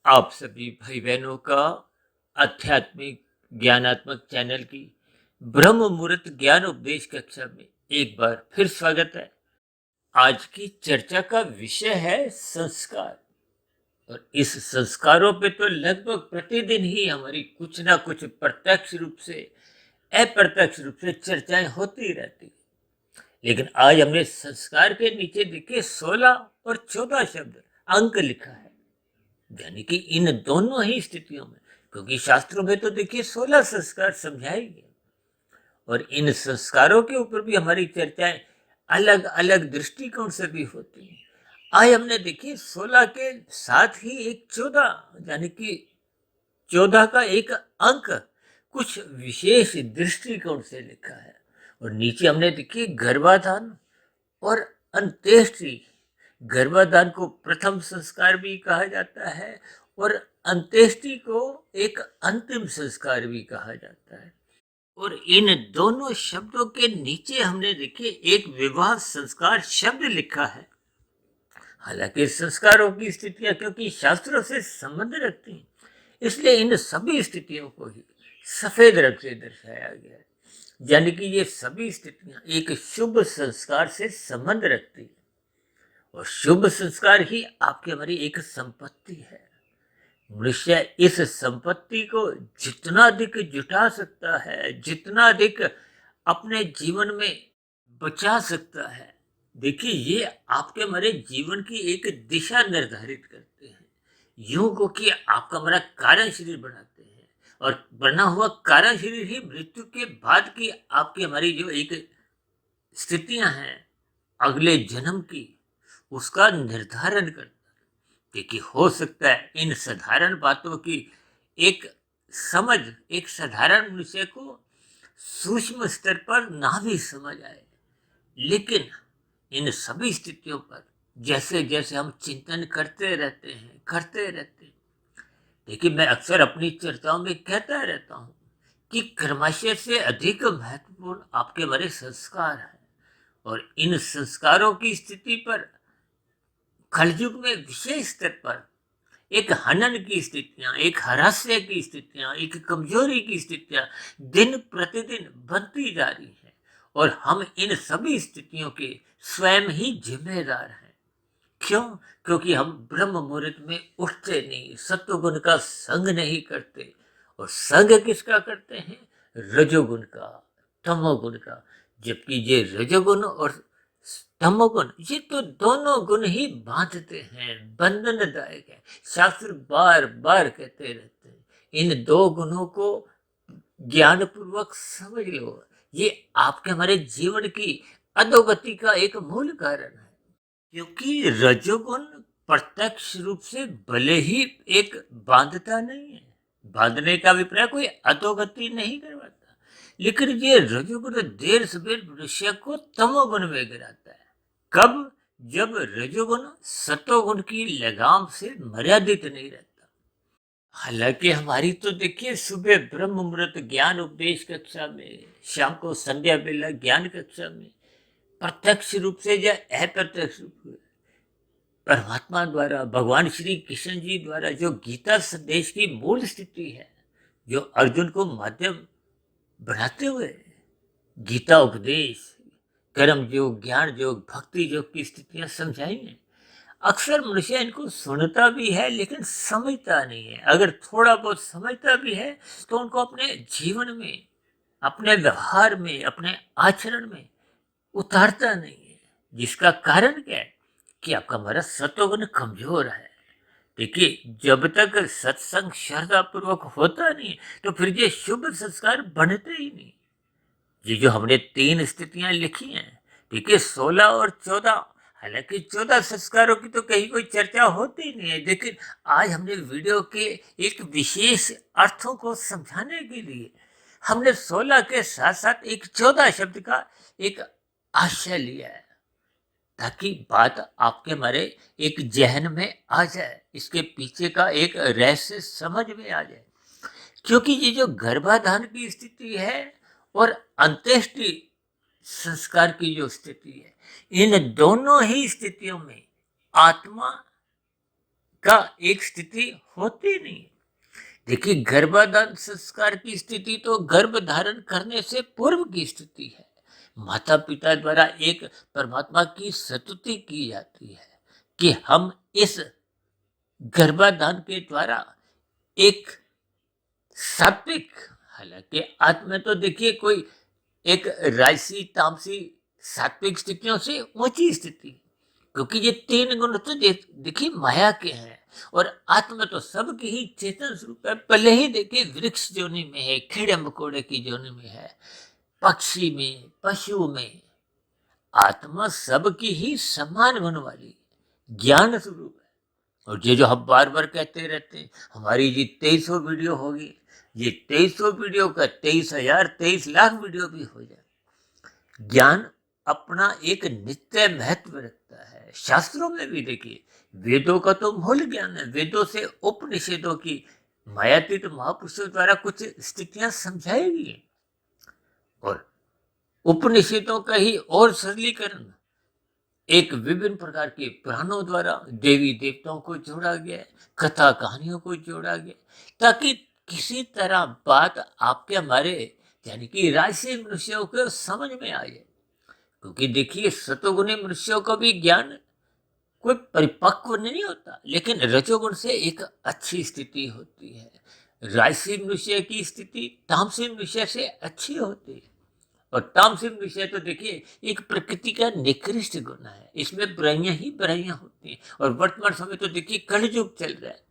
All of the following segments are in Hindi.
आप सभी भाई बहनों का आध्यात्मिक ज्ञानात्मक चैनल की ब्रह्म मुहूर्त ज्ञान उपदेश कक्षा में एक बार फिर स्वागत है। आज की चर्चा का विषय है संस्कार। और इस संस्कारों पे तो लगभग प्रतिदिन ही हमारी कुछ ना कुछ प्रत्यक्ष रूप से अप्रत्यक्ष रूप से चर्चाएं होती रहती है। लेकिन आज हमने संस्कार के नीचे देखे 16 और 14 शब्द अंक लिखा है, यानी कि इन दोनों ही स्थितियों में, क्योंकि शास्त्रों में तो देखिए 16 संस्कार समझाए गए और इन संस्कारों के ऊपर भी हमारी चर्चाएं अलग अलग दृष्टिकोण से भी होती हैं। आज हमने देखिए 16 के साथ ही एक 14 यानी कि 14 का एक अंक कुछ विशेष दृष्टिकोण से लिखा है। और नीचे हमने देखिए गर्भाधान और अंत्येष्टि। गर्भाधान को प्रथम संस्कार भी कहा जाता है और अंत्येष्टि को एक अंतिम संस्कार भी कहा जाता है। और इन दोनों शब्दों के नीचे हमने देखिए एक विवाह संस्कार शब्द लिखा है। हालांकि संस्कारों की स्थितियां क्योंकि शास्त्रों से संबंध रखती हैं, इसलिए इन सभी स्थितियों को ही सफेद रंग से दर्शाया गया है, यानी कि ये सभी स्थितियां एक शुभ संस्कार से संबंध रखती है। और शुभ संस्कार ही आपकी हमारी एक संपत्ति है। मनुष्य इस संपत्ति को जितना अधिक जुटा सकता है, जितना अधिक अपने जीवन में बचा सकता है, देखिए ये आपके हमारे जीवन की एक दिशा निर्धारित करते हैं। यूं को कि आपका हमारा कारण शरीर बनाते हैं और बना हुआ कारण शरीर ही मृत्यु के बाद की आपकी हमारी जो एक स्थितियां हैं अगले जन्म की, उसका निर्धारण करता है। देखिए हो सकता है इन साधारण बातों की एक समझ एक साधारण मनुष्य को सूक्ष्म स्तर पर ना भी समझ आए, लेकिन इन सभी स्थितियों पर जैसे जैसे हम चिंतन करते रहते हैं। देखिए मैं अक्सर अपनी चर्चाओं में कहता रहता हूँ कि कर्माशय से अधिक महत्वपूर्ण आपके बड़े संस्कार हैं। और इन संस्कारों की स्थिति पर कलयुग में विशेष स्तर पर एक हनन की स्थितियां, एक हरास्य की स्थितियां, एक कमजोरी की स्थितियां दिन प्रतिदिन बनती जा रही हैं। और हम इन सभी स्थितियों के स्वयं ही जिम्मेदार हैं। क्यों? क्योंकि हम ब्रह्म मुहूर्त में उठते नहीं, सत्वगुण का संग नहीं करते। और संग किसका करते हैं? रजोगुण का, तमोगुण का। जबकि ये रजोगुण और तमोगुण ये तो दोनों गुण ही बांधते हैं, बंधनदायक है। शास्त्र बार बार कहते रहते हैं इन दो गुणों को ज्ञान पूर्वक समझ लो, ये आपके हमारे जीवन की अधोगति का एक मूल कारण है। क्योंकि रजोगुण प्रत्यक्ष रूप से भले ही एक बांधता नहीं है, बांधने का अभिप्राय कोई अधोगति नहीं करवाता, लेकिन ये रजोगुण देर सवेर मनुष्य को तमोगुण में गिराता है। कब? जब रजोगुण सतोगुण की लगाम से मर्यादित नहीं रहता। हालांकि हमारी तो देखिए सुबह ब्रह्म मुहूर्त ज्ञान उपदेश कक्षा में, शाम को संध्या बेला ज्ञान कक्षा में प्रत्यक्ष रूप से या अप्रत्यक्ष रूप से परमात्मा द्वारा, भगवान श्री कृष्ण जी द्वारा जो गीता संदेश की मूल स्थिति है, जो अर्जुन को माध्यम बनाते हुए गीता उपदेश, कर्म योग, ज्ञान योग, भक्ति योग की स्थितियां समझाई हैं। अक्सर मनुष्य इनको सुनता भी है लेकिन समझता नहीं है। अगर थोड़ा बहुत समझता भी है तो उनको अपने जीवन में, अपने व्यवहार में, अपने आचरण में उतारता नहीं है। जिसका कारण क्या है? कि आपका हमारा सत्वगुण कमजोर है। देखिए जब तक सत्संग श्रद्धा पूर्वक होता नहीं तो फिर ये शुभ संस्कार बनते ही नहीं। ये जो हमने 3 स्थितियां लिखी हैं, देखिए 16 और 14, हालांकि 14 संस्कारों की तो कहीं कोई चर्चा होती नहीं है, लेकिन आज हमने वीडियो के एक विशेष अर्थों को समझाने के लिए हमने 16 के साथ साथ एक 14 शब्द का एक आशय लिया है, ताकि बात आपके हमारे एक जहन में आ जाए, इसके पीछे का एक रहस्य समझ में आ जाए। क्योंकि ये जो गर्भाधान की स्थिति है और अंत्येष्टि संस्कार की जो स्थिति है, इन दोनों ही स्थितियों में आत्मा का एक स्थिति होती नहीं। देखिए, गर्भाधान संस्कार की स्थिति तो गर्भ धारण करने से पूर्व की स्थिति है। माता पिता द्वारा एक परमात्मा की स्तुति की जाती है कि हम इस गर्भाधान के द्वारा एक सात्विक, हालांकि आत्मा तो देखिए कोई एक राजसी तामसी सात्विक स्थितियों से ऊंची स्थिति, क्योंकि ये तीन गुण तो देखिए माया के हैं और आत्मा तो सबकी ही चेतन स्वरूप है। पहले ही देखिए वृक्ष जोनि में है, कीड़े मकोड़े की जोनि में है, पक्षी में, पशु में, आत्मा सबकी ही समान गुण वाली ज्ञान स्वरूप है। और ये जो हम बार बार कहते रहते हैं, हमारी जी 2300 वीडियो होगी, ये 2300 वीडियो का 23,000 वीडियो भी हो जाए, ज्ञान अपना एक नित्य महत्व रखता है। शास्त्रों में भी देखिए, वेदों का तो मूल ज्ञान है, वेदों से उपनिषदों की मायातीत महापुरुषों द्वारा कुछ स्थितियां समझाई गई और उपनिषदों का ही और सरलीकरण एक विभिन्न प्रकार के पुराणों द्वारा देवी देवताओं को जोड़ा गया है, कथा कहानियों को जोड़ा गया, ताकि किसी तरह बात आपके हमारे यानी कि राजसी मनुष्यों को समझ में आ जाए। क्योंकि देखिए, सतोगुणी मनुष्यों का भी ज्ञान कोई परिपक्व नहीं होता, लेकिन रजोगुण से एक अच्छी स्थिति होती है। राजसी मनुष्य की स्थिति तामसी मनुष्य से अच्छी होती है। और तामसिक विषय तो देखिए एक प्रकृति का निकृष्ट गुण है, इसमें बुराइयां ही बुराइयां होती हैं। और वर्तमान समय तो देखिए कलयुग चल रहा है,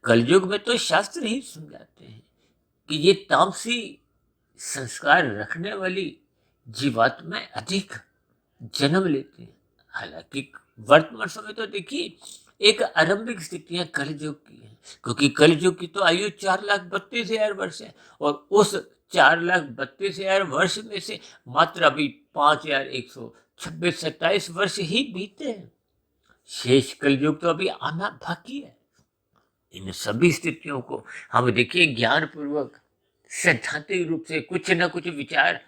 कलयुग में तो शास्त्र ही समझाते हैं कि ये तामसी संस्कार रखने वाली जीवात्माएं अधिक जन्म लेती हैं। हालांकि वर्तमान समय तो देखिए एक आरंभिक स्थितियां कलयुग की हैं, क्योंकि कलयुग की तो आयु 4,32,000 वर्ष है और उस 4,32,000 वर्ष में से मात्र अभी 5,126-27 वर्ष ही बीते हैं। शेष कलयुग तो अभी आना बाकी है। इन सभी स्थितियों को हम देखिए ज्ञान पूर्वक सैद्धांतिक रूप से कुछ न कुछ विचार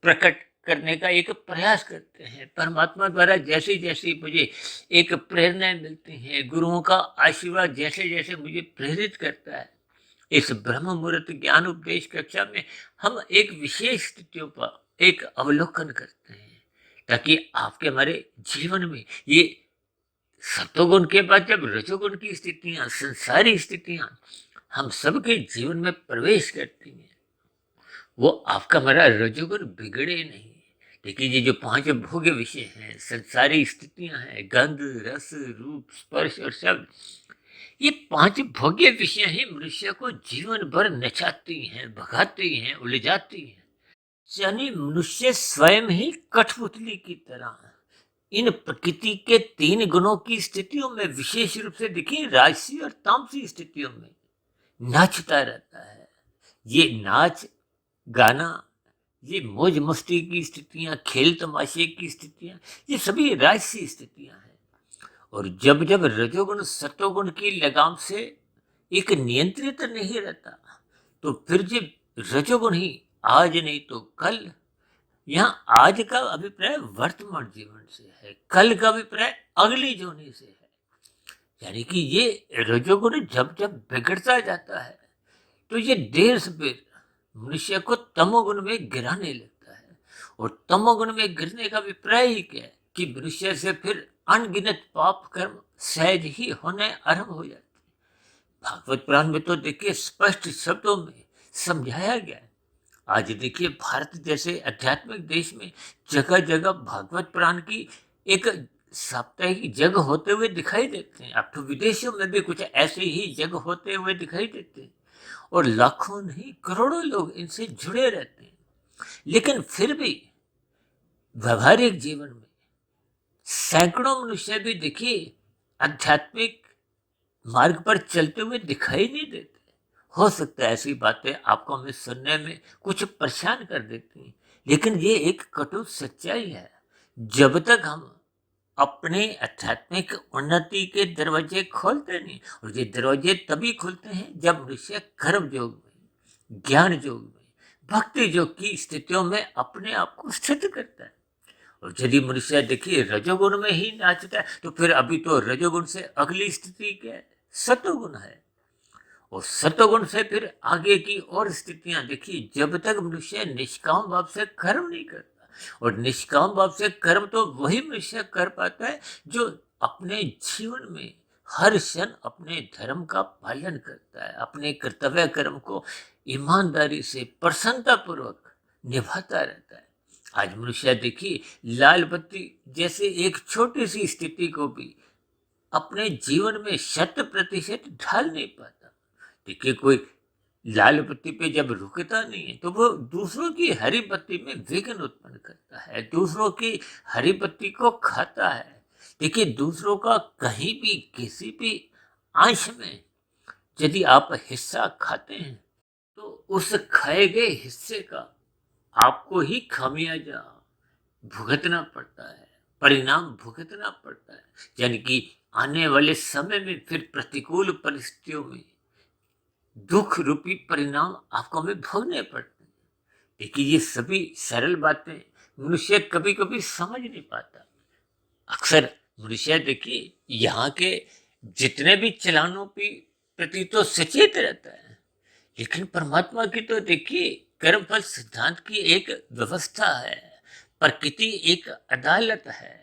प्रकट करने का एक प्रयास करते हैं। परमात्मा द्वारा जैसे जैसे मुझे एक प्रेरणा मिलती है, गुरुओं का आशीर्वाद जैसे जैसे मुझे प्रेरित करता है, इस ब्रह्म मुहूर्त ज्ञान उपदेश कक्षा में हम एक विशेष स्थितियों पर एक अवलोकन करते हैं, ताकि आपके हमारे जीवन में ये सतोगुण के बाद जब रजोगुण की स्थितियां, संसारी स्थितियां हम सबके जीवन में प्रवेश करती हैं, वो आपका हमारा रजोगुण बिगड़े नहीं। देखिए, ये जो 5 भोग्य विषय हैं, संसारी स्थितियां हैं, गंध, रस, रूप, स्पर्श और शब्द, ये 5 भोग्य विषय ही मनुष्य को जीवन भर नचाती हैं, भगाती हैं, उलझाती हैं। यानी मनुष्य स्वयं ही कठपुतली की तरह इन प्रकृति के 3 गुणों की स्थितियों में, विशेष रूप से देखिए राजसी और तामसी स्थितियों में नाचता रहता है। ये नाच गाना, ये मौज मस्ती की स्थितियां, खेल तमाशे की स्थितियां, ये सभी राजसी स्थितियां हैं। और जब जब रजोगुण सतोगुण की लगाम से एक नियंत्रित नहीं रहता, तो फिर जब रजोगुण ही आज नहीं तो कल, यहाँ आज का अभिप्राय वर्तमान जीवन से है, कल का अभिप्राय अगली जोनी से है। यानी कि ये रजोगुण जब जब बिगड़ता जाता है, तो ये देर से देर मनुष्य को तमोगुण में गिराने लगता है। और तमोगुण में गिरने का अभिप्राय ही क्या है कि मनुष्य से फिर अनगिनत पाप कर्म सहज ही होने आरंभ हो जाते हैं। भागवत पुराण में तो देखिए स्पष्ट शब्दों में समझाया गया है। आज देखिए भारत जैसे आध्यात्मिक देश में जगह जगह भागवत पुराण की एक साप्ताहिक जग होते हुए दिखाई देते हैं। अब तो विदेशों में भी कुछ ऐसे ही जग होते हुए दिखाई देते हैं और लाखों नहीं करोड़ों लोग इनसे जुड़े रहते हैं। लेकिन फिर भी व्यवहारिक जीवन में सैकड़ों मनुष्य भी देखिए आध्यात्मिक मार्ग पर चलते हुए दिखाई नहीं देते। हो सकता है ऐसी बातें आपको हमें सुनने में कुछ परेशान कर देती हैं, लेकिन ये एक कटु सच्चाई है। जब तक हम अपने आध्यात्मिक उन्नति के दरवाजे खोलते नहीं, और ये दरवाजे तभी खुलते हैं जब मनुष्य कर्म योग में, ज्ञान योग में, भक्ति योग की स्थितियों में अपने आप को स्थित करता है। और यदि मनुष्य देखिए रजोगुण में ही नाचता है, तो फिर अभी तो रजोगुण से अगली स्थिति क्या है, सत्वगुण है। और सत्वगुण से फिर आगे की और स्थितियां देखिए, जब तक मनुष्य निष्काम भाव से कर्म नहीं करता, और निष्काम भाव से कर्म तो वही मनुष्य कर पाता है जो अपने जीवन में हर क्षण अपने धर्म का पालन करता है, अपने कर्तव्य कर्म को ईमानदारी से प्रसन्नता पूर्वक निभाता रहता है। आज मनुष्य देखिए, लाल बत्ती जैसे एक छोटी सी स्थिति को भी अपने जीवन में 100% ढाल नहीं पाता। देखिए, कोई लाल बत्ती पे जब रुकता नहीं है तो वो दूसरों की हरी बत्ती में विघ्न उत्पन्न करता है, दूसरों की हरी बत्ती को खाता है। देखिए, दूसरों का कहीं भी किसी भी अंश में यदि आप हिस्सा खाते हैं तो उस खाए गए हिस्से का आपको ही खामियाजा भुगतना पड़ता है, परिणाम भुगतना पड़ता है। यानी कि आने वाले समय में फिर प्रतिकूल परिस्थितियों में दुख रूपी परिणाम आपको हमें भोगने पड़ते हैं। देखिए, ये सभी सरल बातें मनुष्य कभी कभी समझ नहीं पाता। अक्सर मनुष्य देखिए यहाँ के जितने भी चलानों के प्रति तो सचेत रहता है, लेकिन परमात्मा की तो देखिए कर्मफल सिद्धांत की एक व्यवस्था है, प्रकृति एक अदालत है।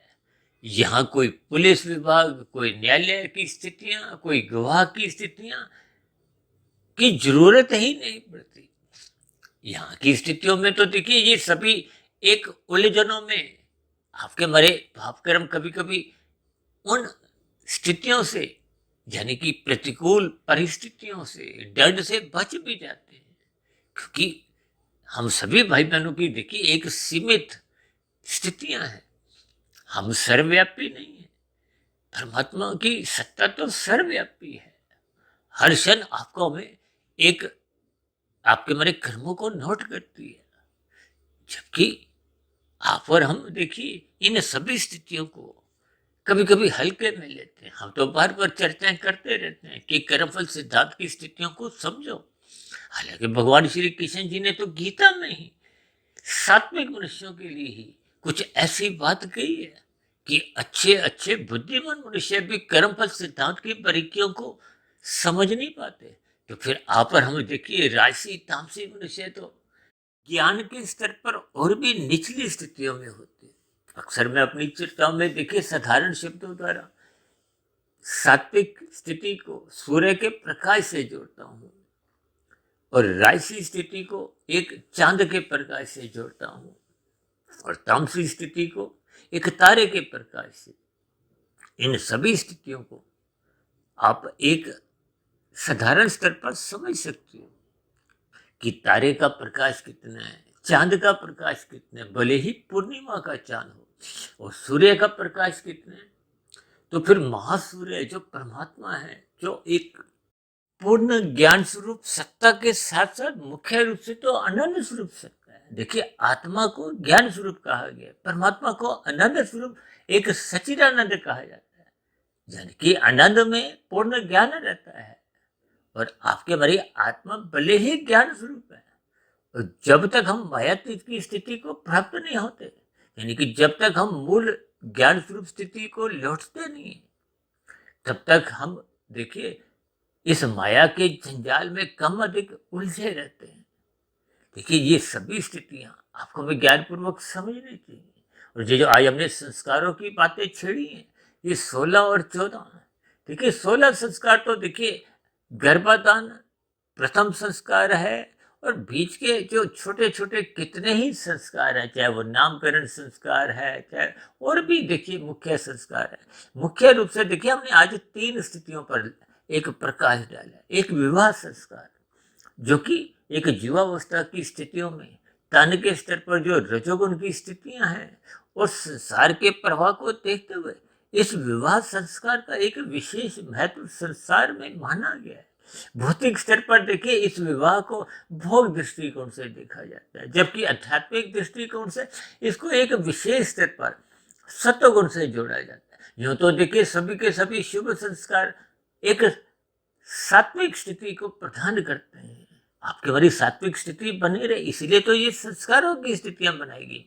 यहाँ कोई पुलिस विभाग, कोई न्यायालय की स्थितियां, कोई गवाह की स्थितियां की जरूरत ही नहीं पड़ती। यहाँ की स्थितियों में तो देखिए ये सभी एक उलझनों में आपके मरे पाप कर्म कभी कभी उन स्थितियों से, यानी कि प्रतिकूल परिस्थितियों से, डर से बच भी जाते हैं। क्योंकि हम सभी भाई बहनों की देखिए एक सीमित स्थितियां हैं, हम सर्वव्यापी नहीं है। परमात्मा की सत्ता तो सर्वव्यापी है, हर क्षण आपको हमें एक आपके मेरे कर्मों को नोट करती है। जबकि आप और हम देखिए इन सभी स्थितियों को कभी कभी हल्के में लेते हैं। हम तो बार बार चर्चाएं करते रहते हैं कि कर्मफल सिद्धांत की स्थितियों को समझो। हालांकि भगवान श्री कृष्ण जी ने तो गीता में ही सात्विक मनुष्यों के लिए ही कुछ ऐसी बात कही है कि अच्छे अच्छे बुद्धिमान मनुष्य भी कर्मफल सिद्धांत की बारीकियों को समझ नहीं पाते। तो फिर आप और हम देखिए राजसी तामसी मनुष्य तो ज्ञान के स्तर पर और भी निचली स्थितियों में होते हैं। अक्सर मैं अपनी चर्चाओं में देखिए साधारण शब्दों द्वारा सात्विक स्थिति को सूर्य के प्रकाश से जोड़ता हूँ, और राजसी स्थिति को एक चांद के प्रकाश से जोड़ता हूँ, और तामसी स्थिति को एक तारे के प्रकाश से। इन सभी स्थितियों को आप एक साधारण स्तर पर समझ सकते हो कि तारे का प्रकाश कितना है, चांद का प्रकाश कितना है, भले ही पूर्णिमा का चांद हो, और सूर्य का प्रकाश कितना है। तो फिर महासूर्य जो परमात्मा है, जो एक पूर्ण ज्ञान स्वरूप सत्ता के साथ साथ मुख्य रूप से तो आनंद स्वरूप सत्ता है। देखिए, आत्मा को ज्ञान स्वरूप कहा गया, परमात्मा को आनंद स्वरूप एक सच्चिदानंद कहा जाता है। यानी कि आनंद में पूर्ण ज्ञान रहता है, और आपके हमारी आत्मा भले ही ज्ञान स्वरूप है, और जब तक हम मायातीत की स्थिति को प्राप्त नहीं होते, यानी कि जब तक हम मूल ज्ञान स्वरूप स्थिति को लौटते नहीं, तब तक हम देखिए इस माया के जंजाल में कम अधिक उलझे रहते हैं। देखिए, ये सभी स्थितियां आपको हमें ज्ञान पूर्वक समझनी चाहिए। और ये जो आज हमने संस्कारों की बातें छेड़ी हैं, ये 16 और 14, देखिए 16 संस्कार तो देखिए गर्भाधान प्रथम संस्कार है, और बीच के जो छोटे छोटे कितने ही संस्कार हैं, चाहे वो नामकरण संस्कार है, चाहे और भी देखिए मुख्य संस्कार है। मुख्य रूप से देखिए हमने आज 3 स्थितियों पर एक प्रकाश डाला। एक विवाह संस्कार, जो कि एक जीवावस्था की स्थितियों में तन के स्तर पर जो रजोगुण की स्थितियां हैं, और संसार के प्रवाह को देखते हुए इस विवाह संस्कार का एक विशेष महत्व संसार में माना गया है। भौतिक स्तर पर देखिए इस विवाह को भोग दृष्टिकोण से देखा जाता है, जबकि आध्यात्मिक दृष्टिकोण से इसको एक विशेष स्तर पर सत्वगुण से जोड़ा जाता है। यूं तो देखिए सभी के सभी शुभ संस्कार एक सात्विक स्थिति को प्रदान करते हैं। आपकी हमारी सात्विक स्थिति बनी रहे, इसलिए तो ये संस्कारों की स्थितियां बनाएगी।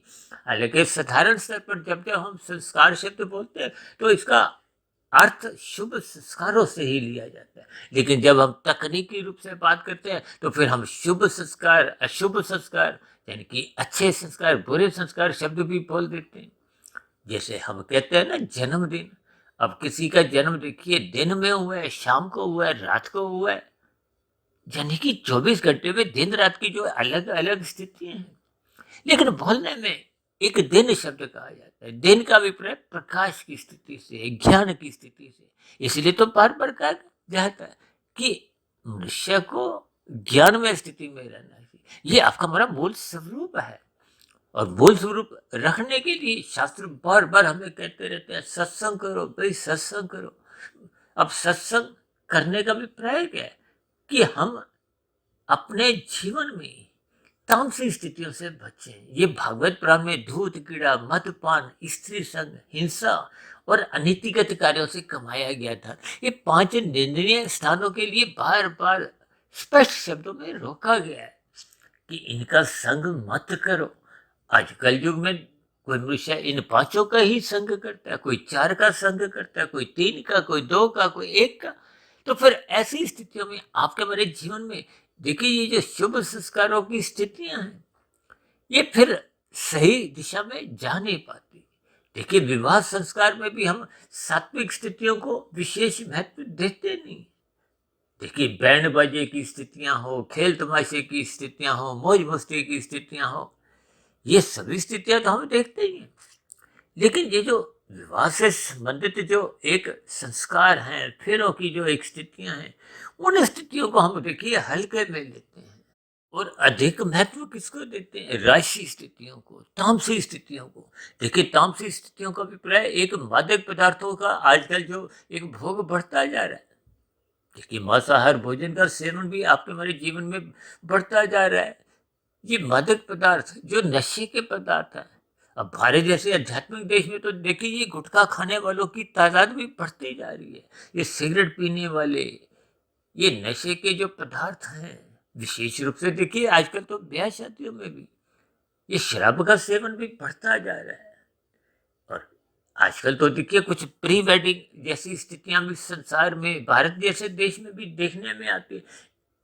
हालांकि साधारण स्तर पर जब जब हम संस्कार शब्द बोलते हैं तो इसका अर्थ शुभ संस्कारों से ही लिया जाता है। लेकिन जब हम तकनीकी रूप से बात करते हैं तो फिर हम शुभ संस्कार, अशुभ संस्कार, यानी कि अच्छे संस्कार, बुरे संस्कार शब्द भी बोल देते हैं। जैसे हम कहते हैं ना जन्मदिन, अब किसी का जन्म देखिए दिन में हुआ है, शाम को हुआ है, रात को हुआ है, यानी कि 24 घंटे में दिन रात की जो अलग अलग स्थितियां हैं, लेकिन बोलने में एक दिन शब्द कहा जाता है। दिन का अभिप्राय प्रकाश की स्थिति से, ज्ञान की स्थिति से। इसलिए तो बार बार कहा जाता है कि मनुष्य को ज्ञान में स्थिति में रहना चाहिए। ये आपका हमारा मूल स्वरूप है, और मूल स्वरूप रखने के लिए शास्त्र बार बार हमें कहते रहते हैं सत्संग करो भाई, सत्संग करो। अब सत्संग करने का अभिप्राय क्या है कि हम अपने जीवन में तामसिक स्थितियों से बचें। ये भागवत पुराण में दूध कीड़ा, मदपान, स्त्री संग, हिंसा और अनीतिगत कार्यों से कमाया गया था। ये 5 निंदनीय स्थानों के लिए बार बार स्पष्ट शब्दों में रोका गया है कि इनका संग मत करो। आजकल युग में कोई मनुष्य इन 5 का ही संग करता है, कोई 4 का संग करता है, कोई 3 का, कोई 2 का, कोई 1 का। तो फिर ऐसी स्थितियों में आपके मेरे जीवन में देखिए ये जो शुभ संस्कारों की स्थितियां हैं, ये फिर सही दिशा में जा नहीं पाती। देखिए विवाह संस्कार में भी हम सात्विक स्थितियों को विशेष महत्व देते नहीं। देखिए बैंड बाजे की स्थितियां हो, खेल तमाशे की स्थितियां हो, मौज मस्ती की स्थितियां हो, ये सभी स्थितियां तो हम देखते ही हैं। लेकिन ये जो विवाह से संबंधित जो एक संस्कार हैं, फेरों की जो एक स्थितियां हैं, उन स्थितियों को हम देखिए हल्के में लेते हैं और अधिक महत्व किसको देते हैं? राशि स्थितियों को, तामसिक स्थितियों को। देखिए तामसिक स्थितियों का अभिप्राय एक मादक पदार्थों का आजकल जो एक भोग बढ़ता जा रहा है। देखिए मांसाहार भोजन का सेवन भी आपके हमारे जीवन में बढ़ता जा रहा है। ये मादक पदार्थ जो नशे के पदार्थ है। अब भारत जैसे आध्यात्मिक देश में तो देखिए ये गुटखा खाने वालों की तादाद भी बढ़ती जा रही है। ये सिगरेट पीने वाले, ये नशे के जो पदार्थ हैं, विशेष रूप से देखिए आजकल तो ब्याह शादियों में भी ये शराब का सेवन भी बढ़ता जा रहा है। और आजकल तो देखिए कुछ प्री वेडिंग जैसी स्थितियां भी संसार में, भारत जैसे देश में भी देखने में आती है।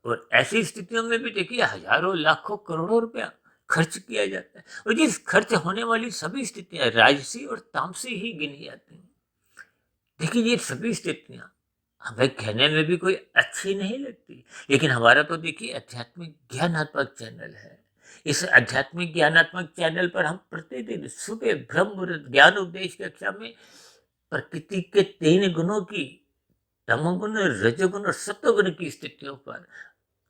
और ऐसी स्थितियों में भी देखिए हजारों लाखों करोड़ों रुपया खर्च किया जाता है, और जिस खर्च होने वाली सभी स्थितियां राजसी और तामसी ही गिनी जाती हैं। देखिए ये सभी स्थितियां हमें कहने में भी कोई अच्छी नहीं लगती, लेकिन हमारा तो देखिए आध्यात्मिक ज्ञानात्मक चैनल है। इस आध्यात्मिक ज्ञानात्मक चैनल पर हम प्रतिदिन सुबह ब्रह्म मुहूर्त ज्ञान उपदेश कक्षा में प्रकृति के 3 गुणों की, तमोगुण, रजोगुण और सत्वगुण की स्थितियों पर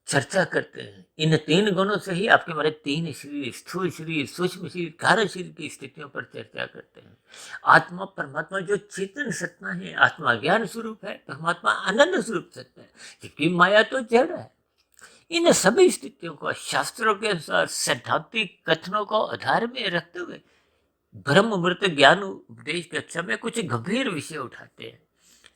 चर्चा करते हैं। इन 3 गुणों से ही आपके हमारे 3 शरीर, स्थूल शरीर, सूक्ष्म शरीर, कारण शरीर की स्थितियों पर चर्चा करते हैं। आत्मा परमात्मा जो चेतन सत्ता है, आत्मा ज्ञान स्वरूप है, परमात्मा आनंद स्वरूप सत्ता है, जबकि माया तो जड़ है। इन सभी स्थितियों को शास्त्रों के अनुसार सैद्धांतिक कथनों को आधार में रखते हुए ब्रह्म मुहूर्त ज्ञान उपदेश कक्षा में कुछ गंभीर विषय उठाते हैं,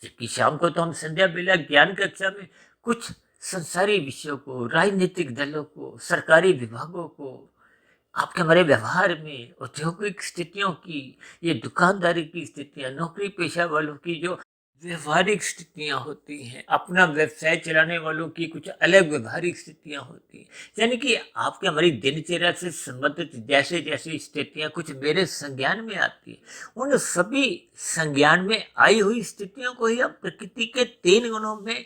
जबकि शाम को तो हम संध्या बेला ज्ञान कक्षा में कुछ संसारी विषयों को, राजनीतिक दलों को, सरकारी विभागों को, आपके हमारे व्यवहार में औद्योगिक स्थितियों की, ये दुकानदारी की स्थितियां, नौकरी पेशा वालों की जो व्यवहारिक स्थितियां होती हैं, अपना व्यवसाय चलाने वालों की कुछ अलग व्यवहारिक स्थितियां होती हैं। यानी कि आपके हमारी दिनचर्या से संबंधित जैसे जैसी स्थितियां कुछ मेरे संज्ञान में आती है, उन सभी संज्ञान में आई हुई स्थितियों को ही हम प्रकृति के 3 गुणों में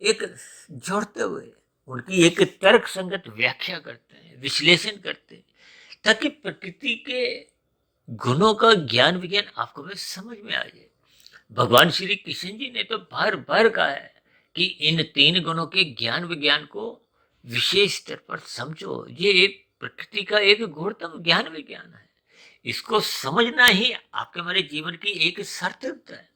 एक जोड़ते हुए उनकी एक तर्क संगत व्याख्या करते हैं, विश्लेषण करते हैं, ताकि प्रकृति के गुणों का ज्ञान विज्ञान आपको में समझ में आ जाए। भगवान श्री कृष्ण जी ने तो बार बार कहा है कि इन 3 गुणों के ज्ञान विज्ञान को विशेष स्तर पर समझो। ये प्रकृति का एक गुणतम ज्ञान विज्ञान है। इसको समझना ही आपके हमारे जीवन की एक सार्थकता है।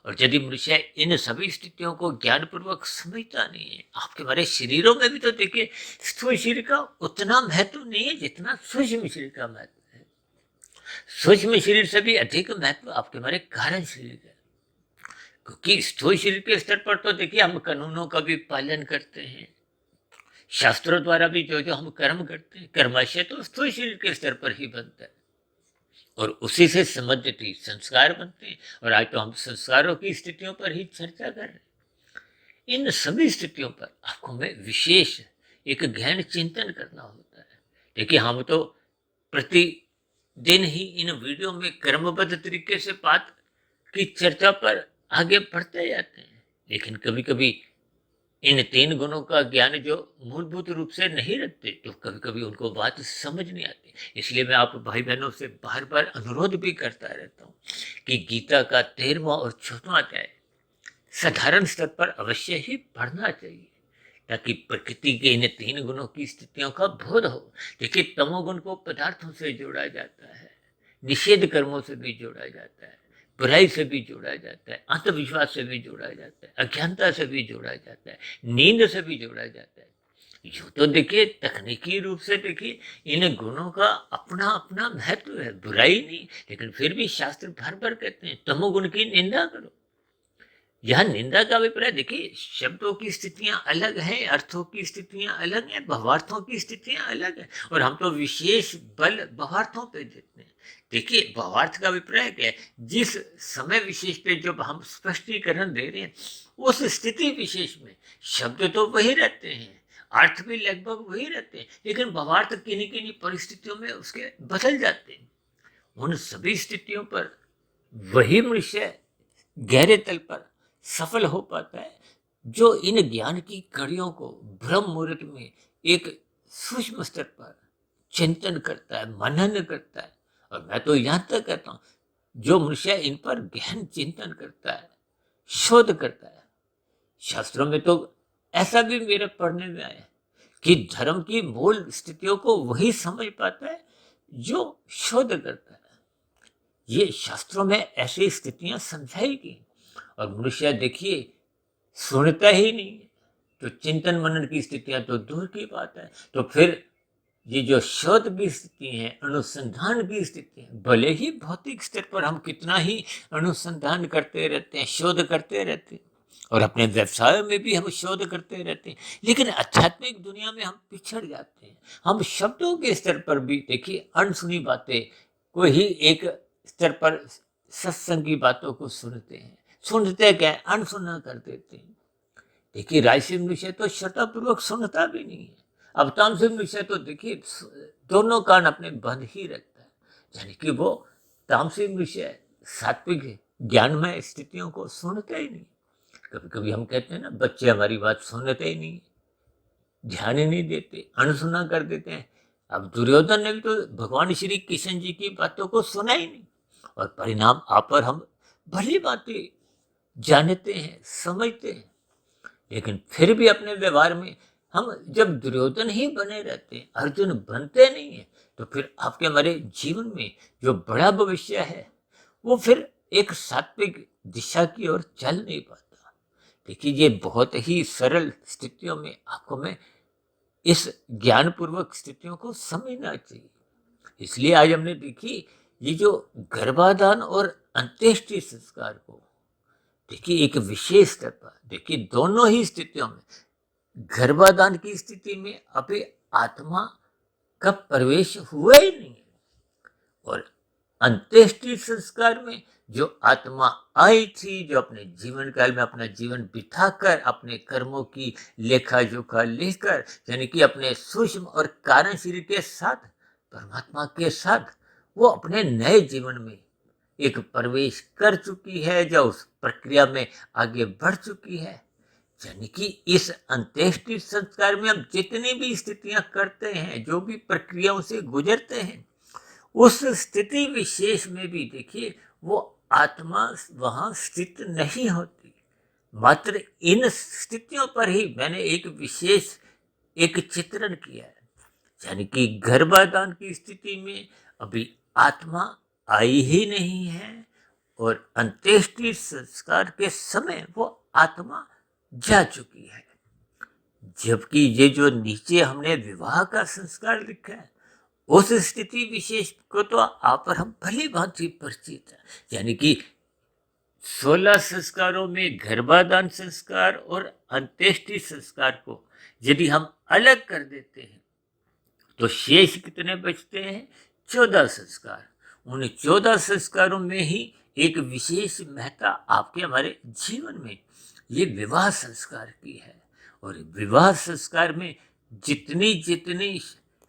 और यदि मनुष्य इन सभी स्थितियों को ज्ञानपूर्वक समझता नहीं है, आपके हमारे शरीरों में भी तो देखिए स्थूल शरीर का उतना महत्व नहीं है जितना सूक्ष्म शरीर का महत्व है। सूक्ष्म शरीर से भी अधिक महत्व आपके हमारे कारण शरीर है, क्योंकि स्थूल शरीर के स्तर पर तो देखिए हम कानूनों का भी पालन करते हैं, शास्त्रों द्वारा भी जो जो हम कर्म करते हैं, कर्माशय तो स्थूल शरीर के स्तर पर ही बनता है। और उसी से संबंधित ही संस्कार बनते हैं। और आज तो हम संस्कारों की स्थितियों पर ही चर्चा कर रहे हैं। इन सभी स्थितियों पर आपको में विशेष एक गहन चिंतन करना होता है। देखिए, हम तो प्रतिदिन ही इन वीडियो में क्रमबद्ध तरीके से बात की चर्चा पर आगे बढ़ते जाते हैं, लेकिन कभी कभी इन 3 गुणों का ज्ञान जो मूलभूत रूप से नहीं रखते, तो कभी कभी उनको बात समझ नहीं आती। इसलिए मैं आप भाई बहनों से बार बार अनुरोध भी करता रहता हूँ कि गीता का 13वां और 14वां अध्याय साधारण स्तर पर अवश्य ही पढ़ना चाहिए, ताकि प्रकृति के इन 3 गुणों की स्थितियों का बोध हो। देखिए, तमोगुण को पदार्थों से जोड़ा जाता है, निषेध कर्मों से भी जोड़ा जाता है, बुराई से भी जोड़ा जाता है, अंधविश्वास से भी जोड़ा जाता है, अज्ञानता से भी जोड़ा जाता है, नींद से भी जोड़ा जाता है। यूं तो देखिए, तकनीकी रूप से देखिए, इन गुणों का अपना अपना महत्व है, बुराई नहीं, लेकिन फिर भी शास्त्र भर भर कहते हैं तमोगुण की निंदा करो। यह निंदा का अभिप्राय देखिए, शब्दों की स्थितियां अलग हैं, अर्थों की स्थितियां अलग हैं, भावार्थों की स्थितियां अलग हैं, और हम तो विशेष बल भावार्थों पे देते हैं। देखिए, भावार्थ का अभिप्राय क्या है? जिस समय विशेष पे जब हम स्पष्टीकरण दे रहे हैं, उस स्थिति विशेष में शब्द तो वही रहते हैं, अर्थ भी लगभग वही रहते हैं, लेकिन भावार्थ किन्हीं किन्हीं परिस्थितियों में उसके बदल जाते हैं। उन सभी स्थितियों पर वही मनुष्य गहरे तल पर सफल हो पाता है, जो इन ज्ञान की कड़ियों को ब्रह्म मुहूर्त में एक सूक्ष्म स्तर पर चिंतन करता है, मनन करता है। और मैं तो यहां तक कहता हूं, जो मनुष्य इन पर गहन चिंतन करता है, शोध करता है, शास्त्रों में तो ऐसा भी मेरे पढ़ने में आया कि धर्म की मूल स्थितियों को वही समझ पाता है जो शोध करता है। ये शास्त्रों में ऐसी स्थितियां समझाई गई, और मनुष्य देखिए सुनता ही नहीं है, तो चिंतन मनन की स्थितियां तो दूर की बात है। तो फिर ये जो शोध की स्थिति है, अनुसंधान की स्थिति है, भले ही भौतिक स्तर पर हम कितना ही अनुसंधान करते रहते हैं, शोध करते रहते हैं, और अपने व्यवसाय में भी हम शोध करते रहते हैं, लेकिन आध्यात्मिक दुनिया में हम पिछड़ जाते हैं। हम शब्दों के स्तर पर भी देखिए अनसुनी बातें, कोई ही एक स्तर पर सत्संग की बातों को सुनते क्या है, अनसुना कर देते हैं। देखिए, राजसी मनुष्य तो श्रद्धापूर्वक सुनता भी नहीं है। अब तामसिक मनुष्य तो देखिए दोनों कान अपने बंद ही रखता है, यानी कि वो तामसिक मनुष्य सात्विक ज्ञानमय स्थितियों को सुनते ही नहीं। कभी कभी हम कहते हैं ना, बच्चे हमारी बात सुनते ही नहीं, ध्यान ही नहीं देते, अनसुना कर देते हैं। अब दुर्योधन ने भी तो भगवान श्री कृष्ण जी की बातों को सुना ही नहीं, और परिणाम आप पर हम भली बातें जानते हैं, समझते हैं, लेकिन फिर भी अपने व्यवहार में हम जब दुर्योधन ही बने रहते हैं, अर्जुन बनते नहीं है, तो फिर आपके हमारे जीवन में जो बड़ा भविष्य है, वो फिर एक सात्विक दिशा की ओर चल नहीं पाता। देखिए, ये बहुत ही सरल स्थितियों में आपको मैं इस ज्ञानपूर्वक स्थितियों को समझना चाहिए। इसलिए आज हमने देखी ये जो गर्भाधान और अंत्येष्टि संस्कार को देखिए एक विशेष स्तर पर, देखिए दोनों ही स्थितियों में, गर्भाधान की स्थिति में अभी आत्मा का प्रवेश हुआ ही नहीं है, और अंत्येष्टि संस्कार में जो आत्मा आई थी, जो अपने जीवन काल में अपना जीवन बिताकर अपने कर्मों की लेखा जोखा लेकर, यानी कि अपने सूक्ष्म और कारण शरीर के साथ, परमात्मा के साथ, वो अपने नए जीवन में एक प्रवेश कर चुकी है, जो उस प्रक्रिया में आगे बढ़ चुकी है। यानी कि इस अंत्येष्टि संस्कार में हम जितनी भी स्थितियां करते हैं, जो भी प्रक्रियाओं से गुजरते हैं, उस स्थिति विशेष में भी देखिए वो आत्मा वहां स्थित नहीं होती। मात्र इन स्थितियों पर ही मैंने एक विशेष एक चित्रण किया है, यानी कि गर्भाधान की स्थिति में अभी आत्मा आई ही नहीं है, और अंत्येष्टि संस्कार के समय वो आत्मा जा चुकी है। जबकि ये जो नीचे हमने विवाह का संस्कार लिखा है, उस स्थिति विशेष को तो आप और हम भली भांति परिचित है। यानी कि 16 संस्कारों में गर्भाधान संस्कार और अंत्येष्टि संस्कार को यदि हम अलग कर देते हैं, तो शेष कितने बचते हैं? 14 संस्कार। उन 14 संस्कारों में ही एक विशेष महत्ता आपके हमारे जीवन में ये विवाह संस्कार की है। और विवाह संस्कार में जितनी जितनी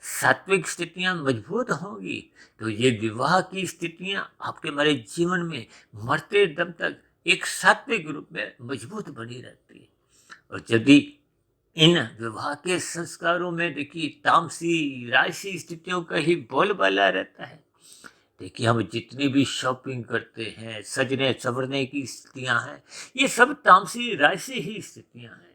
सात्विक स्थितियां मजबूत होंगी, तो ये विवाह की स्थितियां आपके हमारे जीवन में मरते दम तक एक सात्विक रूप में मजबूत बनी रहती है। और यदि इन विवाह के संस्कारों में देखिए तामसी राशि स्थितियों का ही बोलबाला रहता है, देखिए हम जितनी भी शॉपिंग करते हैं, सजने संवरने की स्थितियां हैं, ये सब तामसी राशि ही स्थितियां हैं।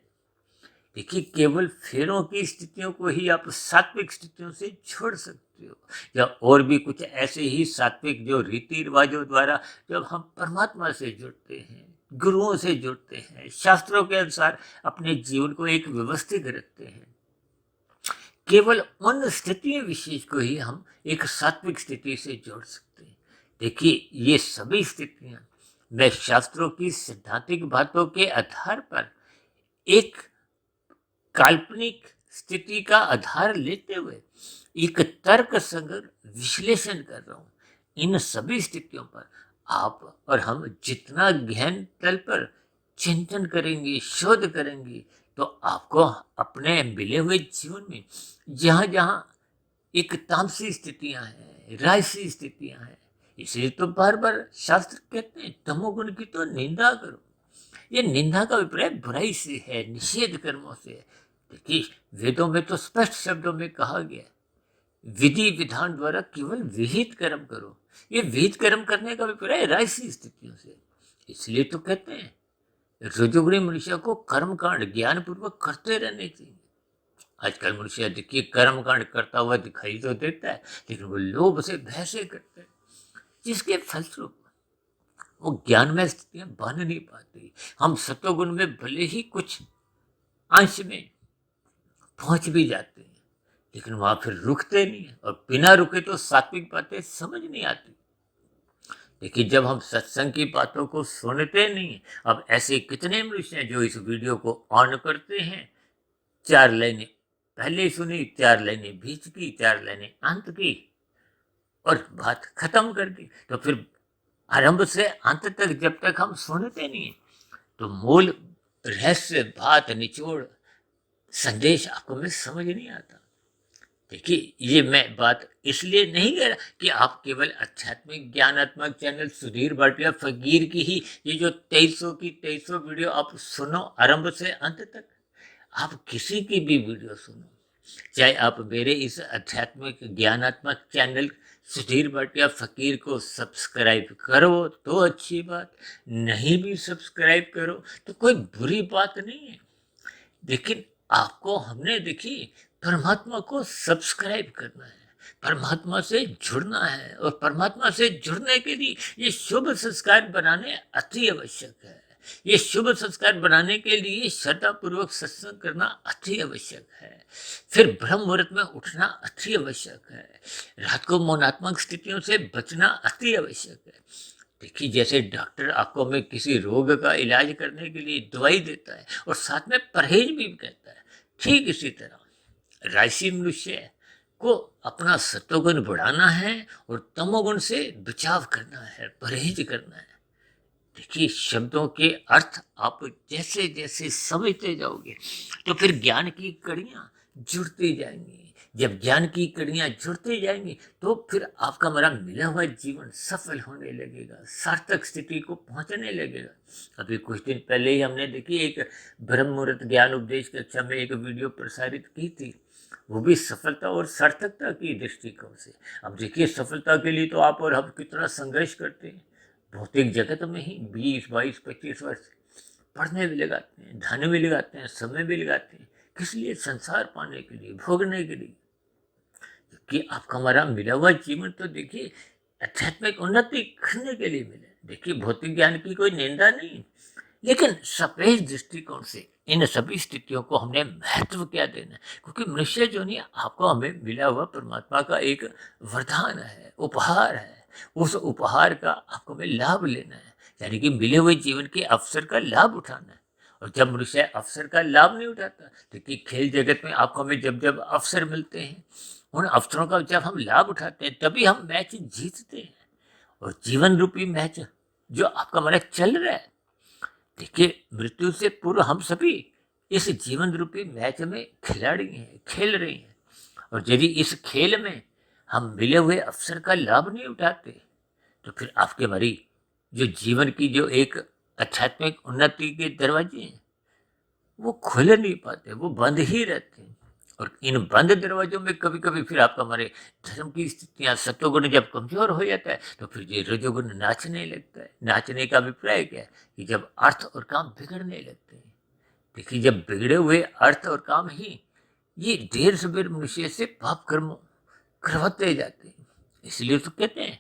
देखिए केवल फेरों की स्थितियों को ही आप सात्विक स्थितियों से छोड़ सकते हो, या और भी कुछ ऐसे ही सात्विक जो रीति रिवाजों द्वारा जब हम परमात्मा से जुड़ते हैं, गुरुओं से जुड़ते हैं, शास्त्रों के अनुसार अपने जीवन को एक व्यवस्थित रखते हैं, केवल उन स्थितियों विशेष को ही हम एक सात्विक स्थिति से जोड़ सकते हैं। देखिए ये सभी स्थितियां मैं शास्त्रों की सिद्धांतिक बातों के आधार पर एक काल्पनिक स्थिति का आधार लेते हुए एक तर्क संगत विश्लेषण कर रहा हूं। इन सभी स्थितियों पर आप और हम जितना गहन तल पर चिंतन करेंगे, शोध करेंगे, तो आपको अपने मिले हुए जीवन में जहां जहां एक तामसी स्थितियां हैं, राजसी स्थितियां हैं, इसलिए तो बार बार शास्त्र कहते हैं तमोगुण की तो निंदा करो। ये निंदा का अभिप्राय बुराई से है, निषेध कर्मों से है। देखिए वेदों में तो स्पष्ट शब्दों में कहा गया, विधि विधान द्वारा केवल विहित कर्म करो। ये विहित कर्म करने का अभिप्राय राजसी स्थितियों से, इसलिए तो कहते हैं रजोगुणी मनुष्य को कर्म कांड ज्ञान पूर्वक करते रहने चाहिए। आजकल मनुष्य देखिए कर्म कांड करता हुआ दिखाई तो देता है, लेकिन वो लोभ से भय से करते हैं, जिसके फलस्वरूप वो ज्ञान में स्थितियां बन नहीं पाती। हम सत्वगुण में भले ही कुछ अंश में पहुंच भी जाते हैं, लेकिन वहां फिर रुकते नहीं है, और बिना रुके तो सात्विक बातें समझ नहीं आती। देखिए जब हम सत्संग की बातों को सुनते नहीं, अब ऐसे कितने मनुष्य हैं जो इस वीडियो को ऑन करते हैं, 4 लाइनें पहले सुनी, 4 लाइनें बीच की, 4 लाइनें अंत की, और बात खत्म कर दी। तो फिर आरंभ से अंत तक जब तक हम सुनते नहीं, तो मूल रहस्य, बात, निचोड़, संदेश आपको में समझ नहीं आता। देखिए ये मैं बात इसलिए नहीं कह रहा कि आप केवल आध्यात्मिक ज्ञानात्मक चैनल सुधीर भाटिया फकीर की ही ये जो 2300 की 2300 वीडियो आप सुनो आरंभ से अंत तक। आप किसी की भी वीडियो सुनो, चाहे आप मेरे इस आध्यात्मिक ज्ञानात्मक चैनल सुधीर भाटिया फकीर को सब्सक्राइब करो तो अच्छी बात, नहीं भी सब्सक्राइब करो तो कोई बुरी बात नहीं है। लेकिन आपको हमने देखिए परमात्मा को सब्सक्राइब करना है, परमात्मा से जुड़ना है, और परमात्मा से जुड़ने के लिए ये शुभ संस्कार बनाने अति आवश्यक है। ये शुभ संस्कार बनाने के लिए श्रद्धा पूर्वक सत्संग करना अति आवश्यक है। फिर ब्रह्म मुहूर्त में उठना अति आवश्यक है। रात को मौनात्मक स्थितियों से बचना अति आवश्यक है। देखिए जैसे डॉक्टर आपको में किसी रोग का इलाज करने के लिए दवाई देता है और साथ में परहेज भी कहता है, ठीक इसी तरह राशि मनुष्य को अपना सत्वगुण बढ़ाना है और तमोगुण से बचाव करना है, परहेज करना है। देखिए शब्दों के अर्थ आप जैसे जैसे समझते जाओगे तो फिर ज्ञान की कड़ियां जुड़ती जाएंगी। जब ज्ञान की कड़ियां जुड़ती जाएंगी तो फिर आपका हमारा मिला हुआ जीवन सफल होने लगेगा, सार्थक स्थिति को पहुंचने लगेगा। अभी कुछ दिन पहले ही हमने देखी एक ब्रह्म मुहूर्त ज्ञान उपदेश कक्षा में एक वीडियो प्रसारित की थी, वो भी सफलता और सार्थकता की दृष्टिकोण से। अब देखिए सफलता के लिए तो आप और हम कितना संघर्ष करते हैं, भौतिक जगत में ही 20, 22, 25 वर्ष पढ़ने भी लगाते हैं, धन भी लगाते हैं, समय भी लगाते हैं, किस लिए? संसार पाने के लिए, भोगने के लिए। कि आपका हमारा मिला हुआ जीवन तो देखिए आध्यात्मिक उन्नति करने के लिए मिले। देखिए भौतिक ज्ञान की कोई निंदा नहीं, लेकिन सफेद दृष्टिकोण से इन सभी स्थितियों को हमने महत्व क्या देना है, क्योंकि मनुष्य जो नहीं आपको हमें मिला हुआ परमात्मा का एक वरदान है, उपहार है। उस उपहार का आपको हमें लाभ लेना है, यानी कि मिले हुए जीवन के अवसर का लाभ उठाना है। और जब मनुष्य अवसर का लाभ नहीं उठाता, देखिए खेल जगत में आपको हमें जब अवसर मिलते हैं, उन अवसरों का जब हम लाभ उठाते हैं तभी हम मैच जीतते हैं। और जीवन रूपी मैच जो आपका हमारा चल रहा है, देखिए मृत्यु से पूर्व हम सभी इस जीवन रूपी मैच में खिलाड़ी हैं, खेल रहे हैं। और यदि इस खेल में हम मिले हुए अवसर का लाभ नहीं उठाते तो फिर आपके हमारी जो जीवन की जो एक आध्यात्मिक उन्नति के दरवाजे हैं वो खुल नहीं पाते, वो बंद ही रहते हैं। और इन बंद दरवाजों में कभी कभी फिर आपका हमारे धर्म की स्थितियाँ, सत्वगुण जब कमजोर हो जाता है तो फिर ये रजोगुण नाचने लगता है। नाचने का अभिप्राय क्या है कि जब अर्थ और काम बिगड़ने लगते हैं। देखिए जब बिगड़े हुए अर्थ और काम ही ये देर सबेर मनुष्य से पाप कर्म करवाते जाते हैं। इसलिए तो कहते हैं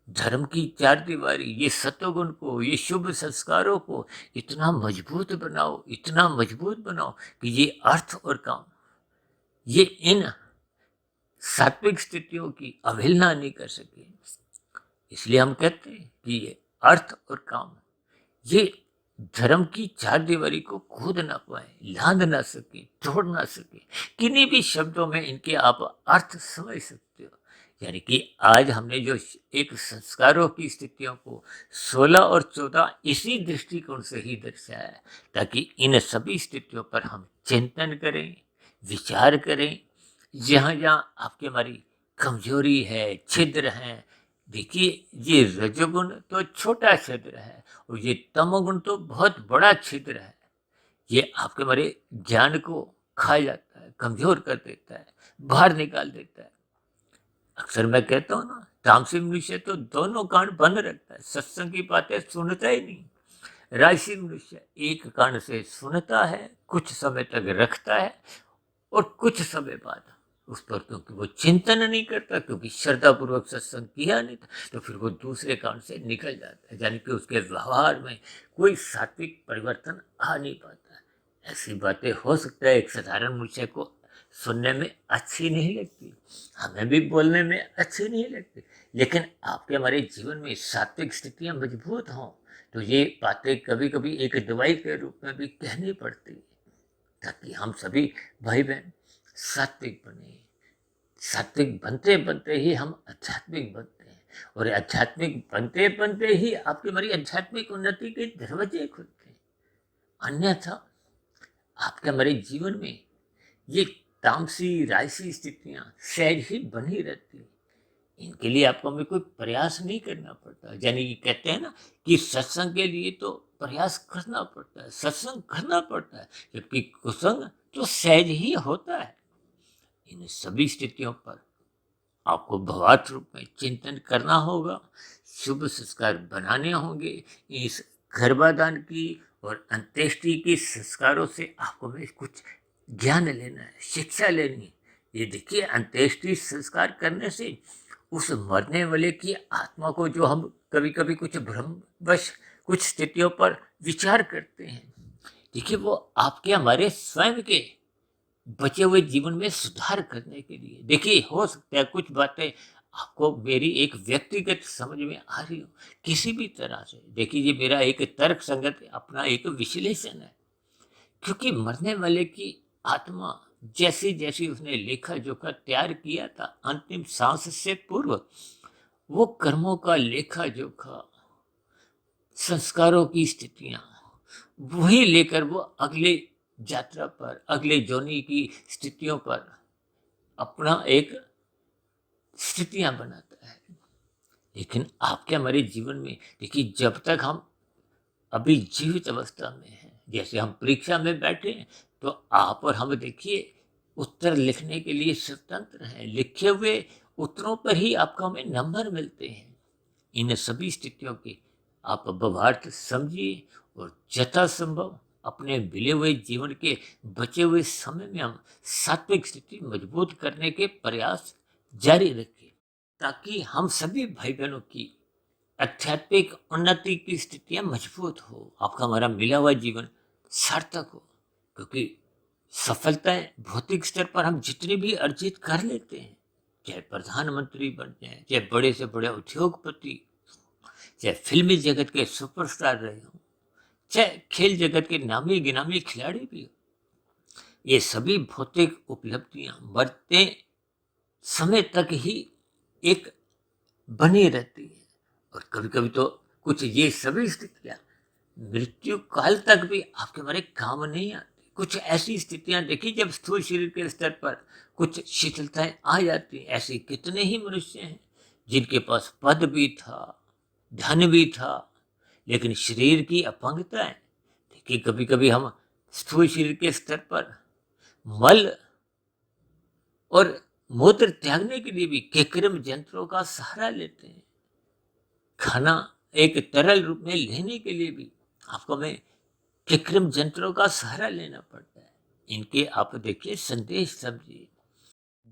धर्म की चार दीवारी, ये सत्वगुण को, ये शुभ संस्कारों को इतना मजबूत बनाओ, इतना मजबूत बनाओ कि ये अर्थ और काम, ये इन सात्विक स्थितियों की अवहेलना नहीं कर सके। इसलिए हम कहते हैं कि ये अर्थ और काम, ये धर्म की चार दीवारी को कूद ना पाए, लांद ना सके, तोड़ ना सके। किन्हीं भी शब्दों में इनके आप अर्थ समझ सकते हो। यानी कि आज हमने जो एक संस्कारों की स्थितियों को 16 और 14 इसी दृष्टिकोण से ही दर्शाया है, ताकि इन सभी स्थितियों पर हम चिंतन करें, विचार करें। जहाँ जहाँ आपकी हमारी कमजोरी है, छिद्र हैं, देखिए ये रजोगुण तो छोटा छिद्र है और ये तमोगुण तो बहुत बड़ा छिद्र है। ये आपके हमारे ज्ञान को खा जाता है, कमजोर कर देता है, बाहर निकाल देता है। अक्सर मैं कहता हूँ ना, तामसी मनुष्य तो दोनों कान बंद रखता है, सत्संग की बातें सुनता ही नहीं। राजसी मनुष्य एक कान से सुनता है, कुछ समय तक रखता है और कुछ समय बाद उस पर क्योंकि वो चिंतन नहीं करता, क्योंकि श्रद्धा पूर्वक सत्संग किया नहीं था, तो फिर वो दूसरे कान से निकल जाता है। यानी कि उसके व्यवहार में कोई सात्विक परिवर्तन आ नहीं पाता। ऐसी बातें हो सकता है एक साधारण मनुष्य को सुनने में अच्छी नहीं लगती, हमें भी बोलने में अच्छी नहीं लगती, लेकिन आपके हमारे जीवन में सात्विक स्थितियाँ मजबूत हों तो ये बातें कभी कभी एक दवाई के रूप में भी कहनी पड़ती है, ताकि हम सभी भाई बहन सात्विक बने। सात्विक बनते बनते ही हम आध्यात्मिक बनते हैं और आध्यात्मिक बनते बनते ही आपकी हमारी आध्यात्मिक उन्नति के दरवाजे खुलते हैं। अन्यथा आपके हमारे जीवन में ये तामसी राजसी स्थितियाँ सहज ही बनी रहती हैं। इनके लिए आपको हमें कोई प्रयास नहीं करना पड़ता। यानी कि कहते हैं ना कि सत्संग के लिए तो प्रयास करना पड़ता है, सत्संग करना पड़ता है, जबकि कुसंग तो सहज ही होता है। इन सभी स्थितियों पर आपको भावार्थ रूप में चिंतन करना होगा, शुभ संस्कार बनाने होंगे। इस गर्भाधान की और अंत्येष्टि के संस्कारों से आपको में कुछ ज्ञान लेना है, शिक्षा लेनी है। ये देखिए अंत्येष्टि संस्कार करने से उस मरने वाले की आत्मा को, जो हम कभी कभी कुछ भ्रमवश कुछ स्थितियों पर विचार करते हैं, देखिए वो आपके हमारे स्वयं के बचे हुए जीवन में सुधार करने के लिए। देखिए हो सकता है कुछ बातें आपको मेरी एक व्यक्तिगत समझ में आ रही हो किसी भी तरह से। देखिए ये मेरा एक तर्क संगत अपना एक विश्लेषण है, क्योंकि मरने वाले की आत्मा जैसी जैसी उसने लेखा जोखा तैयार किया था अंतिम सांस से पूर्व, वो कर्मों का लेखा जोखा, संस्कारों की स्थितियां, वही लेकर वो अगले यात्रा पर, अगले जोनी की स्थितियों पर अपना एक स्थितियां बनाता है। लेकिन आपके हमारे जीवन में देखिए जब तक हम अभी जीवित अवस्था में हैं, जैसे हम परीक्षा में बैठे हैं तो आप और हम देखिए उत्तर लिखने के लिए स्वतंत्र हैं। लिखे हुए उत्तरों पर ही आपको हमें नंबर मिलते हैं। इन सभी स्थितियों के आप भावार्थ समझिए और यथासंभव अपने मिले हुए जीवन के बचे हुए समय में हम सात्विक स्थिति मजबूत करने के प्रयास जारी रखें, ताकि हम सभी भाई बहनों की आध्यात्मिक उन्नति की स्थितियां मजबूत हो, आपका हमारा मिला हुआ जीवन सार्थक हो। क्योंकि सफलताएं भौतिक स्तर पर हम जितनी भी अर्जित कर लेते हैं, चाहे प्रधानमंत्री बन जाए, चाहे बड़े से बड़े उद्योगपति, चाहे फिल्मी जगत के सुपरस्टार रहे हो, चाहे खेल जगत के नामी गिनामी खिलाड़ी भी हो, ये सभी भौतिक उपलब्धियां मरते समय तक ही एक बनी रहती है। और कभी कभी तो कुछ ये सभी स्थितियां मृत्यु काल तक भी आपके हमारे काम नहीं आती। कुछ ऐसी स्थितियां देखी जब स्थूल शरीर के स्तर पर कुछ शिथिलताएं आ जाती। ऐसे कितने ही मनुष्य हैं जिनके पास पद भी था, धन भी था, लेकिन शरीर की अपंगता है। देखिए कभी कभी हम स्थूल शरीर के स्तर पर मल और मूत्र त्यागने के लिए भी कृत्रिम यंत्रों का सहारा लेते हैं। खाना एक तरल रूप में लेने के लिए भी आपको हमें कृत्रिम यंत्रों का सहारा लेना पड़ता है। इनके आप देखिए संदेश समझिए।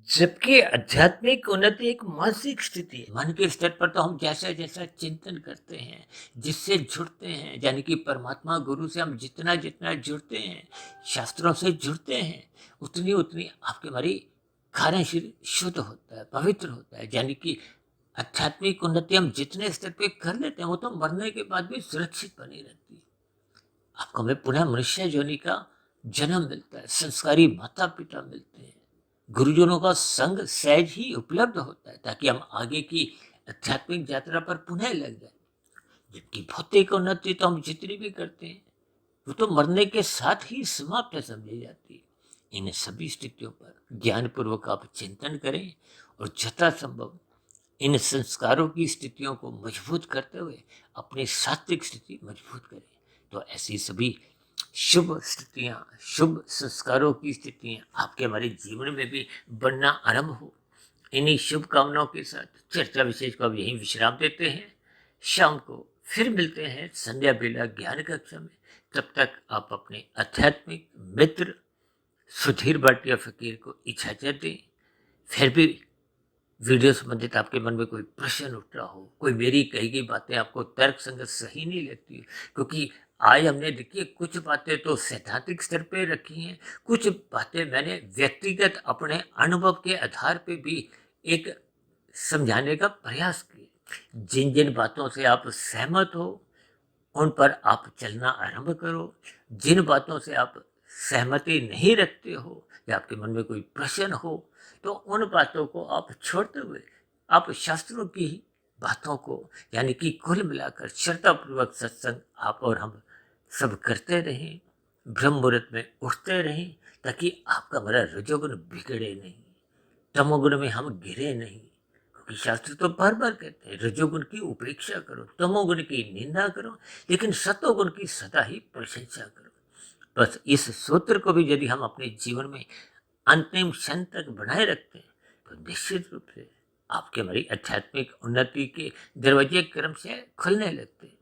जबकि आध्यात्मिक उन्नति एक मानसिक स्थिति है। मन के स्तर पर तो हम जैसा जैसा चिंतन करते हैं, जिससे जुड़ते हैं, यानी कि परमात्मा गुरु से हम जितना जितना जुड़ते हैं, शास्त्रों से जुड़ते हैं, उतनी उतनी आपके हमारी कार्य शरीर शुद्ध होता है, पवित्र होता है। यानी कि आध्यात्मिक उन्नति हम जितने स्तर पे कर लेते हैं वो तो मरने के बाद भी सुरक्षित बनी रहती है। आपको हमें पुनः मनुष्य योनि का जन्म मिलता है, संस्कारी माता पिता मिलते हैं, गुरुजनों का संग सहज ही उपलब्ध होता है ताकि हम आगे की आध्यात्मिक यात्रा पर पुनः लग जाए। जबकि भौतिक उन्नति तो हम जितनी भी करते हैं वो तो मरने के साथ ही समाप्त समझी जाती है। इन सभी स्थितियों पर ज्ञानपूर्वक आप चिंतन करें और जथा संभव इन संस्कारों की स्थितियों को मजबूत करते हुए अपनी सात्विक स्थिति मजबूत करें। तो ऐसी सभी शुभ स्थितियां, शुभ संस्कारों की स्थितियां आपके हमारे जीवन में भी बनना आरंभ हो। इन्हीं शुभकामनाओं के साथ चर्चा विशेष को अब यहीं विश्राम देते हैं। शाम को फिर मिलते हैं संध्या बेला ज्ञान कक्षा में। तब तक आप अपने आध्यात्मिक मित्र सुधीर भाटिया फकीर को इजाजत दें। फिर भी वीडियो संबंधित आपके मन में कोई प्रश्न उठ रहा हो, कोई मेरी कही गई बातें आपको तर्क संगत सही नहीं लगती, क्योंकि आज हमने देखिए कुछ बातें तो सैद्धांतिक स्तर पे रखी हैं, कुछ बातें मैंने व्यक्तिगत अपने अनुभव के आधार पे भी एक समझाने का प्रयास किया। जिन जिन बातों से आप सहमत हो उन पर आप चलना आरंभ करो। जिन बातों से आप सहमति नहीं रखते हो या आपके मन में कोई प्रश्न हो तो उन बातों को आप छोड़ते हुए आप शास्त्रों की बातों को, यानी कि कुल मिलाकर श्रद्धापूर्वक सत्संग आप और हम सब करते रहें, ब्रह्म मुहूर्त में उठते रहें, ताकि आपका हमारा रजोगुण बिगड़े नहीं, तमोगुण में हम गिरे नहीं। क्योंकि शास्त्र तो बार बार कहते हैं रजोगुण की उपेक्षा करो, तमोगुण की निंदा करो, लेकिन सतोगुण की सदा ही प्रशंसा करो। बस इस सूत्र को भी यदि हम अपने जीवन में अंतिम क्षण तक बनाए रखते हैं तो निश्चित रूप से आपके हमारी आध्यात्मिक उन्नति के दरवाजे क्रम से खुलने लगते हैं।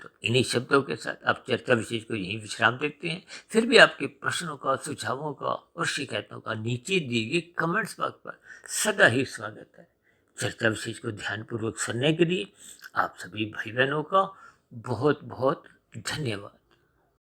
तो इन्हीं शब्दों के साथ आप चर्चा विशेष को यहीं विश्राम देते हैं। फिर भी आपके प्रश्नों का, सुझावों का और शिकायतों का नीचे दिए गए कमेंट्स बॉक्स पर सदा ही स्वागत है। चर्चा विशेष को ध्यानपूर्वक सुनने के लिए आप सभी भाई बहनों का बहुत बहुत धन्यवाद।